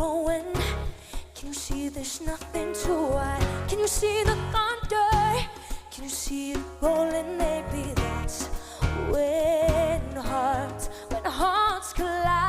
growing? Can you see there's nothing to hide? Can you see the thunder? Can you see it rolling? Maybe that's when hearts collide.